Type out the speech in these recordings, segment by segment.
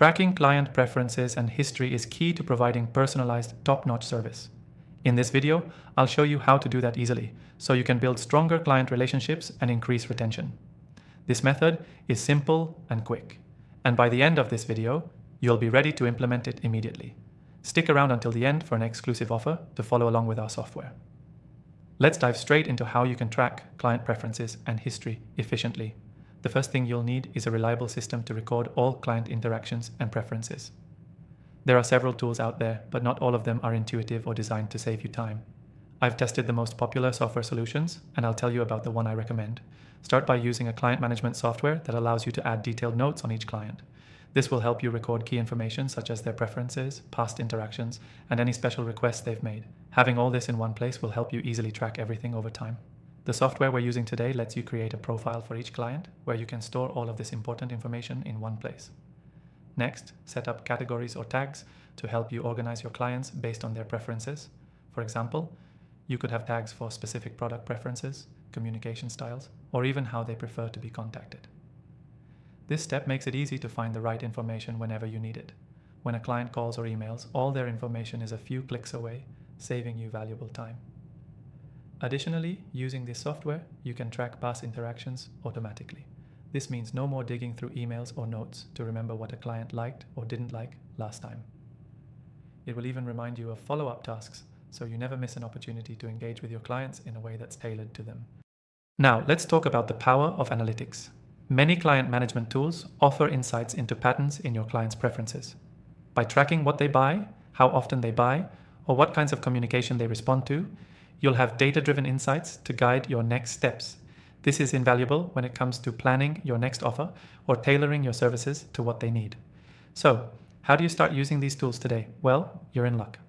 Tracking client preferences and history is key to providing personalized, top-notch service. In this video, I'll show you how to do that easily, so you can build stronger client relationships and increase retention. This method is simple and quick, and by the end of this video, you'll be ready to implement it immediately. Stick around until the end for an exclusive offer to follow along with our software. Let's dive straight into how you can track client preferences and history efficiently. The first thing you'll need is a reliable system to record all client interactions and preferences. There are several tools out there, but not all of them are intuitive or designed to save you time. I've tested the most popular software solutions, and I'll tell you about the one I recommend. Start by using a client management software that allows you to add detailed notes on each client. This will help you record key information such as their preferences, past interactions, and any special requests they've made. Having all this in one place will help you easily track everything over time. The software we're using today lets you create a profile for each client, where you can store all of this important information in one place. Next, set up categories or tags to help you organize your clients based on their preferences. For example, you could have tags for specific product preferences, communication styles, or even how they prefer to be contacted. This step makes it easy to find the right information whenever you need it. When a client calls or emails, all their information is a few clicks away, saving you valuable time. Additionally, using this software, you can track past interactions automatically. This means no more digging through emails or notes to remember what a client liked or didn't like last time. It will even remind you of follow-up tasks, so you never miss an opportunity to engage with your clients in a way that's tailored to them. Now, let's talk about the power of analytics. Many client management tools offer insights into patterns in your clients' preferences. By tracking what they buy, how often they buy, or what kinds of communication they respond to, you'll have data-driven insights to guide your next steps. This is invaluable when it comes to planning your next offer or tailoring your services to what they need. So, how do you start using these tools today? Well, you're in luck.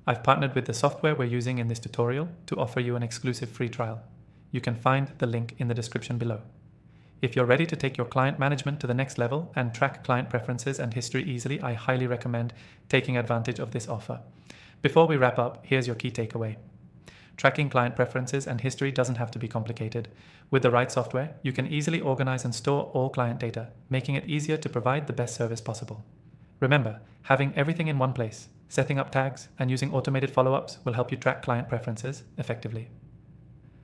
I've partnered with the software we're using in this tutorial to offer you an exclusive free trial. You can find the link in the description below. If you're ready to take your client management to the next level and track client preferences and history easily, I highly recommend taking advantage of this offer. Before we wrap up, here's your key takeaway. Tracking client preferences and history doesn't have to be complicated. With the right software, you can easily organize and store all client data, making it easier to provide the best service possible. Remember, having everything in one place, setting up tags, and using automated follow-ups will help you track client preferences effectively.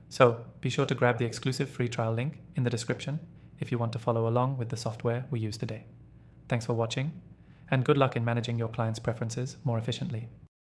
So, be sure to grab the exclusive free trial link in the description if you want to follow along with the software we use today. Thanks for watching, and good luck in managing your clients' preferences more efficiently.